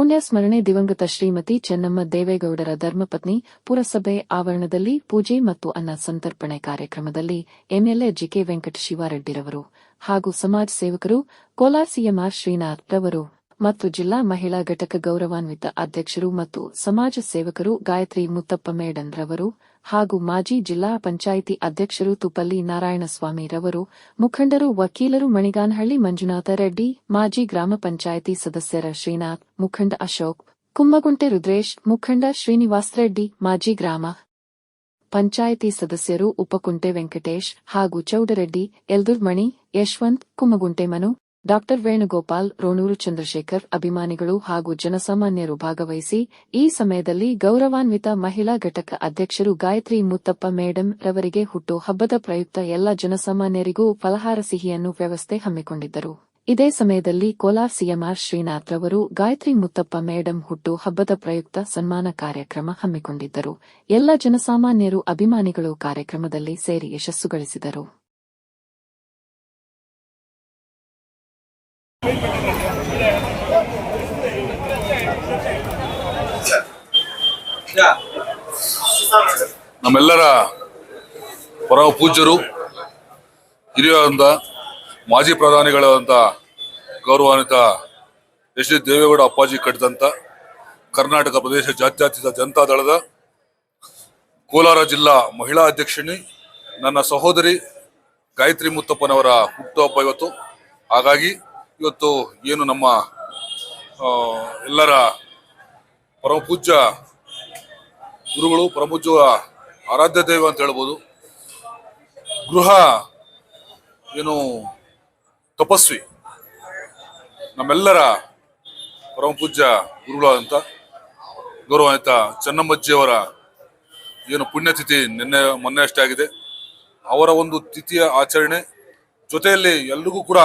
ಪುಣ್ಯ ಸ್ಮರಣೆ ದಿವಂಗತ ಶ್ರೀಮತಿ ಚೆನ್ನಮ್ಮ ದೇವೇಗೌಡರ ಧರ್ಮಪತ್ನಿ ಪುರಸಭೆ ಆವರಣದಲ್ಲಿ ಪೂಜೆ ಮತ್ತು ಅನ್ನ ಸಂತರ್ಪಣೆ ಕಾರ್ಯಕ್ರಮದಲ್ಲಿ ಎಂಎಲ್ಎ ಜಿಕೆ ವೆಂಕಟಶಿವಾರೆಡ್ಡಿರವರು ಹಾಗೂ ಸಮಾಜ ಸೇವಕರು ಕೋಲಾರ ಸಿಎಂಆರ್ ಶ್ರೀನಾಥ್ ರವರು ಮತ್ತು ಜಿಲ್ಲಾ ಮಹಿಳಾ ಘಟಕ ಗೌರವಾನ್ವಿತ ಅಧ್ಯಕ್ಷರು ಮತ್ತು ಸಮಾಜ ಸೇವಕರು ಗಾಯತ್ರಿ ಮುತ್ತಪ್ಪ ಮೇಡನ್ ರವರು ಹಾಗೂ ಮಾಜಿ ಜಿಲ್ಲಾ ಪಂಚಾಯಿತಿ ಅಧ್ಯಕ್ಷರು ತುಪಲ್ಲಿ ನಾರಾಯಣಸ್ವಾಮಿ ರವರು ಮುಖಂಡರು ವಕೀಲರು ಮಣಿಗಾನಹಳ್ಳಿ ಮಂಜುನಾಥ ರೆಡ್ಡಿ ಮಾಜಿ ಗ್ರಾಮ ಪಂಚಾಯಿತಿ ಸದಸ್ಯರ ಶ್ರೀನಾಥ್ ಮುಖಂಡ ಅಶೋಕ್ ಕುಮ್ಮಗುಂಟೆ ರುದ್ರೇಶ್ ಮುಖಂಡ ಶ್ರೀನಿವಾಸ್ ರೆಡ್ಡಿ ಮಾಜಿ ಗ್ರಾಮ ಪಂಚಾಯಿತಿ ಸದಸ್ಯರು ಉಪಕುಂಟೆ ವೆಂಕಟೇಶ್ ಹಾಗೂ ಚೌಡರೆಡ್ಡಿ ಎಲ್ದುರ್ಮಣಿ ಯಶವಂತ್ ಕುಮ್ಮಗುಂಟೆ ಮನು ಡಾ ವೇಣುಗೋಪಾಲ್ ರೋಣೂರು ಚಂದ್ರಶೇಖರ್ ಅಭಿಮಾನಿಗಳು ಹಾಗೂ ಜನಸಾಮಾನ್ಯರು ಭಾಗವಹಿಸಿ ಈ ಸಮಯದಲ್ಲಿ ಗೌರವಾನ್ವಿತ ಮಹಿಳಾ ಘಟಕ ಅಧ್ಯಕ್ಷರು ಗಾಯತ್ರಿ ಮುತ್ತಪ್ಪ ಮೇಡಂ ರವರಿಗೆ ಹುಟ್ಟು ಹಬ್ಬದ ಪ್ರಯುಕ್ತ ಎಲ್ಲ ಜನಸಾಮಾನ್ಯರಿಗೂ ಫಲಹಾರ ಸಿಹಿಯನ್ನು ವ್ಯವಸ್ಥೆ ಹಮ್ಮಿಕೊಂಡಿದ್ದರು. ಇದೇ ಸಮಯದಲ್ಲಿ ಕೋಲಾರ ಸಿಎಂಆರ್ ಶ್ರೀನಾಥ್ ರವರು ಗಾಯತ್ರಿ ಮುತ್ತಪ್ಪ ಮೇಡಂ ಹುಟ್ಟು ಹಬ್ಬದ ಪ್ರಯುಕ್ತ ಸನ್ಮಾನ ಕಾರ್ಯಕ್ರಮ ಹಮ್ಮಿಕೊಂಡಿದ್ದರು. ಎಲ್ಲ ಜನಸಾಮಾನ್ಯರು ಅಭಿಮಾನಿಗಳು ಕಾರ್ಯಕ್ರಮದಲ್ಲಿ ಸೇರಿ ಯಶಸ್ಸುಗಳಿಸಿದರು. ನಮ್ಮೆಲ್ಲರ ಪರಮ ಪೂಜ್ಯರು ಹಿರಿಯರಾದಂಥ ಮಾಜಿ ಪ್ರಧಾನಿಗಳಾದಂಥ ಗೌರವಾನ್ವಿತ ಎಚ್ ಡಿ ದೇವೇಗೌಡ ಅಪ್ಪಾಜಿ ಕಟ್ಟಿದಂಥ ಕರ್ನಾಟಕ ಪ್ರದೇಶ ಜಾತ್ಯತೀತ ಜನತಾದಳದ ಕೋಲಾರ ಜಿಲ್ಲಾ ಮಹಿಳಾ ಅಧ್ಯಕ್ಷಿಣಿ ನನ್ನ ಸಹೋದರಿ ಗಾಯತ್ರಿ ಮುತ್ತಪ್ಪನವರ ಹುಟ್ಟುಹಬ್ಬ ಇವತ್ತು. ಹಾಗಾಗಿ ಇವತ್ತು ಏನು ನಮ್ಮ ಎಲ್ಲರ ಪರಮಪೂಜ್ಯ ಗುರುಗಳು, ಪರಮಪೂಜ್ಯ ಆರಾಧ್ಯ ದೈವ ಅಂತ ಹೇಳ್ಬೋದು, ಗೃಹ ಏನು ತಪಸ್ವಿ ನಮ್ಮೆಲ್ಲರ ಪರಮಪೂಜ್ಯ ಗುರುಗಳಾದಂಥ ಗೌರವಾನ್ವಿತ ಚೆನ್ನಮ್ಮಜ್ಜಿಯವರ ಏನು ಪುಣ್ಯತಿಥಿ ಮೊನ್ನೆ ಅಷ್ಟೇ ಆಗಿದೆ. ಅವರ ಒಂದು ತಿಥಿಯ ಆಚರಣೆ ಜೊತೆಯಲ್ಲಿ ಎಲ್ರಿಗೂ ಕೂಡ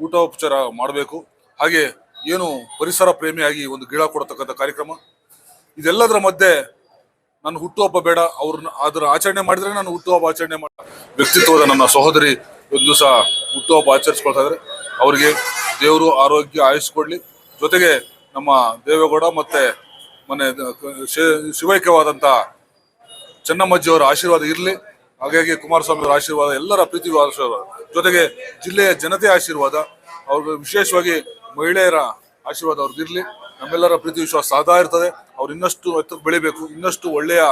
ಊಟೋಪಚಾರ ಮಾಡಬೇಕು. ಹಾಗೆ ಏನು ಪರಿಸರ ಪ್ರೇಮಿಯಾಗಿ ಒಂದು ಗಿಡ ಕೊಡತಕ್ಕಂಥ ಕಾರ್ಯಕ್ರಮ, ಇದೆಲ್ಲದರ ಮಧ್ಯೆ ನನ್ನ ಹುಟ್ಟುಹಬ್ಬ ಬೇಡ, ಅವ್ರನ್ನ ಅದರ ಆಚರಣೆ ಮಾಡಿದ್ರೆ ನಾನು ಹುಟ್ಟುಹಬ್ಬ ಆಚರಣೆ ಮಾಡ ವ್ಯಕ್ತಿತ್ವದ ನನ್ನ ಸಹೋದರಿ ಒಂದು ದಿವಸ ಹುಟ್ಟುಹಬ್ಬ ಆಚರಿಸ್ಕೊಳ್ತಾ ಇದ್ದಾರೆ. ಅವರಿಗೆ ದೇವರು ಆರೋಗ್ಯ ಆಯುಷ್ಕೊಡ್ಲಿ. ಜೊತೆಗೆ ನಮ್ಮ ದೇವೇಗೌಡ ಮತ್ತೆ ಮೊನ್ನೆ ಶಿವೈಕ್ಯವಾದಂಥ ಚೆನ್ನಮ್ಮಜ್ಜಿಯವರ ಆಶೀರ್ವಾದ ಇರಲಿ. ಹಾಗಾಗಿ ಕುಮಾರಸ್ವಾಮಿ ಅವರ ಆಶೀರ್ವಾದ, ಎಲ್ಲರ ಪ್ರೀತಿಗೂ ಆಶೀರ್ವಾದ, ಜೊತೆಗೆ ಜಿಲ್ಲೆಯ ಜನತೆಯ ಆಶೀರ್ವಾದ, ಅವ್ರಿಗೆ ವಿಶೇಷವಾಗಿ ಮಹಿಳೆಯರ ಆಶೀರ್ವಾದ ಅವ್ರಿಗಿರ್ಲಿ. ನಮ್ಮೆಲ್ಲರ ಪ್ರೀತಿ ವಿಶ್ವಾಸ ಸದಾ ಇರ್ತದೆ. ಅವ್ರು ಇನ್ನಷ್ಟು ಎತ್ತರಕ್ಕೆ ಬೆಳಿಬೇಕು, ಇನ್ನಷ್ಟು ಒಳ್ಳೆಯ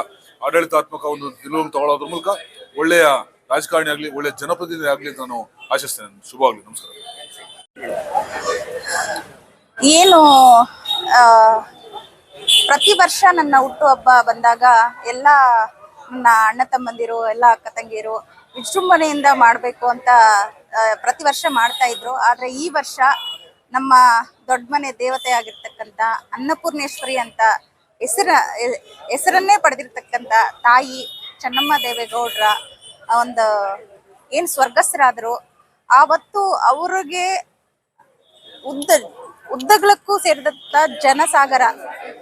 ಆಡಳಿತಾತ್ಮಕ ಒಂದು ನಿಲುವನ್ನು ತಗೊಳ್ಳೋದ್ರ ಮೂಲಕ ಒಳ್ಳೆಯ ರಾಜಕಾರಣಿ ಆಗಲಿ, ಒಳ್ಳೆಯ ಜನಪ್ರತಿನಿಧಿ ಆಗಲಿ ಅಂತ ನಾನು ಆಶಿಸ್ತೇನೆ. ಶುಭವಾಗಲಿ. ನಮಸ್ಕಾರ. ಏನು ಪ್ರತಿ ವರ್ಷ ನನ್ನ ಹುಟ್ಟುಹಬ್ಬ ಬಂದಾಗ ಎಲ್ಲ ನನ್ನ ಅಣ್ಣ ತಮ್ಮಂದಿರು, ಎಲ್ಲ ಅಕ್ಕ ತಂಗಿಯರು ವಿಜೃಂಭಣೆಯಿಂದ ಮಾಡಬೇಕು ಅಂತ ಪ್ರತಿ ವರ್ಷ ಮಾಡ್ತಾ ಇದ್ರು. ಆದ್ರೆ ಈ ವರ್ಷ ನಮ್ಮ ದೊಡ್ಡ ಮನೆ ದೇವತೆ ಆಗಿರ್ತಕ್ಕಂಥ ಅನ್ನಪೂರ್ಣೇಶ್ವರಿ ಅಂತ ಹೆಸರನ್ನೇ ಪಡೆದಿರ್ತಕ್ಕಂಥ ತಾಯಿ ಚೆನ್ನಮ್ಮ ದೇವೇಗೌಡರ ಒಂದು ಏನ್ ಸ್ವರ್ಗಸ್ಥರಾದ್ರು, ಆವತ್ತು ಅವ್ರಿಗೆ ಉದ್ದಗಲಕ್ಕೂ ಸೇರಿದಂತ ಜನಸಾಗರ,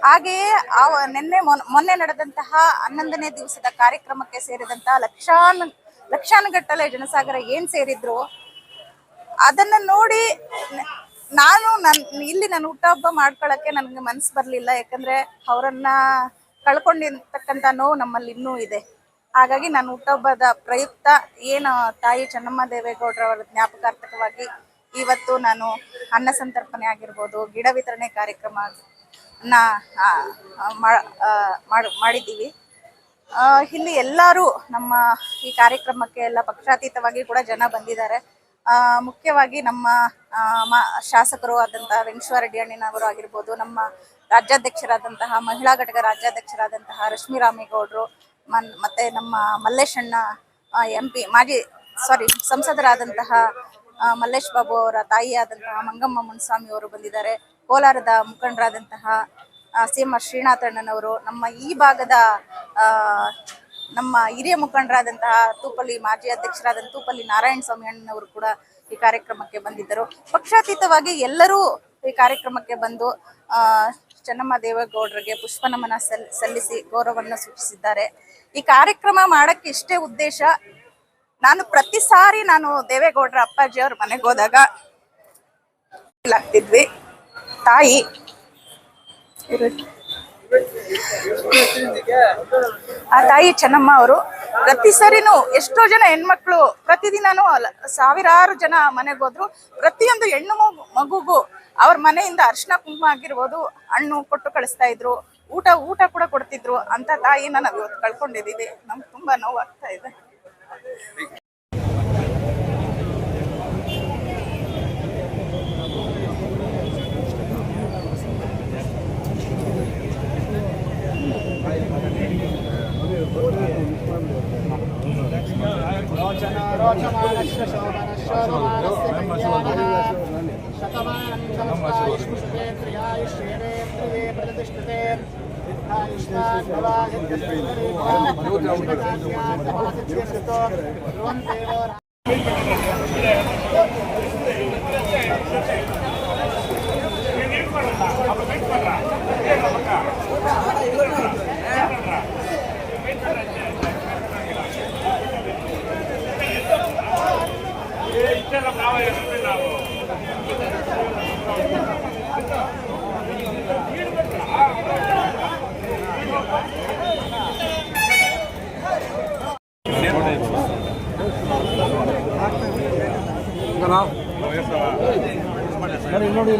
ಹಾಗೆಯೇ ಮೊನ್ನೆ ನಡೆದಂತಹ 11ನೇ ದಿವಸದ ಕಾರ್ಯಕ್ರಮಕ್ಕೆ ಸೇರಿದಂತಹ ಲಕ್ಷಾನುಗಟ್ಟಲೆ ಜನಸಾಗರ ಏನ್ ಸೇರಿದ್ರು, ಅದನ್ನ ನೋಡಿ ಇಲ್ಲಿ ನನ್ನ ಹುಟ್ಟುಹಬ್ಬ ಮಾಡ್ಕೊಳಕ್ಕೆ ನನ್ಗೆ ಮನ್ಸು ಬರ್ಲಿಲ್ಲ. ಯಾಕಂದ್ರೆ ಅವರನ್ನ ಕಳ್ಕೊಂಡಿರ್ತಕ್ಕಂಥ ನೋವು ನಮ್ಮಲ್ಲಿ ಇನ್ನೂ ಇದೆ. ಹಾಗಾಗಿ ನನ್ನ ಹುಟ್ಟುಹಬ್ಬದ ಪ್ರಯುಕ್ತ ಏನು ತಾಯಿ ಚೆನ್ನಮ್ಮ ದೇವೇಗೌಡರವರ ಜ್ಞಾಪಕಾರ್ಥಕವಾಗಿ ಇವತ್ತು ನಾನು ಅನ್ನ ಸಂತರ್ಪಣೆ ಆಗಿರ್ಬೋದು, ಗಿಡ ವಿತರಣೆ ಕಾರ್ಯಕ್ರಮ ಮಾಡಿದ್ದೀವಿ. ಇಲ್ಲಿ ಎಲ್ಲರೂ ನಮ್ಮ ಈ ಕಾರ್ಯಕ್ರಮಕ್ಕೆ ಎಲ್ಲ ಪಕ್ಷಾತೀತವಾಗಿ ಕೂಡ ಜನ ಬಂದಿದ್ದಾರೆ. ಮುಖ್ಯವಾಗಿ ನಮ್ಮ ಶಾಸಕರು ಆದಂತಹ ವೆಂಕಟೇಶ್ವರರೆಡ್ಡಿ ಅಣ್ಣನವರು ಆಗಿರ್ಬೋದು, ನಮ್ಮ ರಾಜ್ಯಾಧ್ಯಕ್ಷರಾದಂತಹ ಮಹಿಳಾ ಘಟಕ ರಾಜ್ಯಾಧ್ಯಕ್ಷರಾದಂತಹ ರಶ್ಮಿ ರಾಮೇಗೌಡರು, ಮತ್ತೆ ನಮ್ಮ ಮಲ್ಲೇಶಣ್ಣ ಸಂಸದರಾದಂತಹ ಮಲ್ಲೇಶ್ ಬಾಬು ಅವರ ತಾಯಿಯಾದಂತಹ ಮಂಗಮ್ಮ ಮುನ್ಸ್ವಾಮಿ ಅವರು ಬಂದಿದ್ದಾರೆ. ಕೋಲಾರದ ಮುಖಂಡರಾದಂತಹ ಸಿಎಂಆರ್ ಶ್ರೀನಾಥ್ ಅಣ್ಣನವರು, ನಮ್ಮ ಈ ಭಾಗದ ನಮ್ಮ ಹಿರಿಯ ಮುಖಂಡರಾದಂತಹ ತೂಪಲ್ಲಿ ಮಾಜಿ ಅಧ್ಯಕ್ಷರಾದಂತಹ ತೂಪಲ್ಲಿ ನಾರಾಯಣಸ್ವಾಮಿ ಅಣ್ಣನವರು ಕೂಡ ಈ ಕಾರ್ಯಕ್ರಮಕ್ಕೆ ಬಂದಿದ್ದರು. ಪಕ್ಷಾತೀತವಾಗಿ ಎಲ್ಲರೂ ಈ ಕಾರ್ಯಕ್ರಮಕ್ಕೆ ಬಂದು ಚೆನ್ನಮ್ಮ ದೇವೇಗೌಡರಿಗೆ ಪುಷ್ಪ ನಮನ ಸಲ್ಲಿಸಿ ಗೌರವವನ್ನು ಸೂಚಿಸಿದ್ದಾರೆ. ಈ ಕಾರ್ಯಕ್ರಮ ಮಾಡಕ್ಕೆ ಇಷ್ಟೇ ಉದ್ದೇಶ. ನಾನು ಪ್ರತಿ ಸಾರಿ ದೇವೇಗೌಡರ ಅಪ್ಪಾಜಿ ಅವ್ರ ಮನೆಗೆ ಹೋದಾಗ ಆಗ್ತಿದ್ವಿ, ತಾಯಿ ಆ ತಾಯಿ ಚೆನ್ನಮ್ಮ ಅವರು ಪ್ರತಿ ಸರಿನೂ ಎಷ್ಟೋ ಜನ ಹೆಣ್ಮಕ್ಳು ಪ್ರತಿದಿನನೂ ಸಾವಿರಾರು ಜನ ಮನೆಗೆ ಹೋದ್ರು. ಪ್ರತಿಯೊಂದು ಹೆಣ್ಣು ಮಗುಗೂ ಅವ್ರ ಮನೆಯಿಂದ ಅರ್ಶಿನ ಕುಂಕುಮ ಆಗಿರ್ಬೋದು, ಹಣ್ಣು ಕೊಟ್ಟು ಕಳಿಸ್ತಾ ಇದ್ರು, ಊಟ ಕೂಡ ಕೊಡ್ತಿದ್ರು. ಅಂತ ತಾಯಿನ ನಾವು ಇವತ್ತು ಕಳ್ಕೊಂಡಿದೀವಿ. ನಮ್ಗೆ ತುಂಬಾ ನೋವಾಗ್ತಾ ಇದೆ.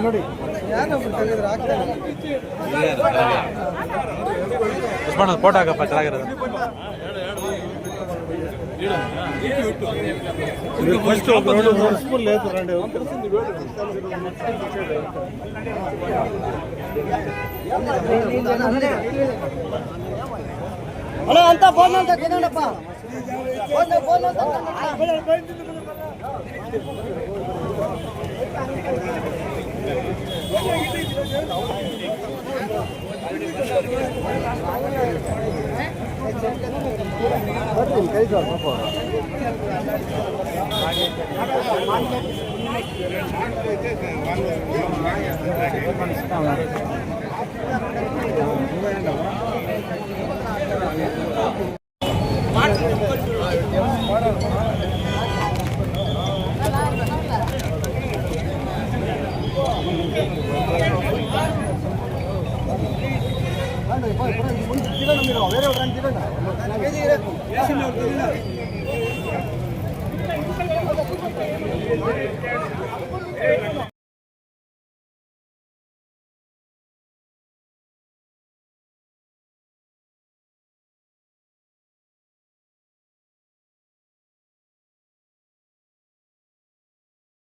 ನೋಡಿ ಫೋಟೋ ಹಾಕಪ್ಪ, ಚೆನ್ನಾಗಿರೋದು. ಹಲೋ ಅಂತ ಫೋನ್ ಅಂತ ಕೇಳೋಣಪ್ಪ. వేరే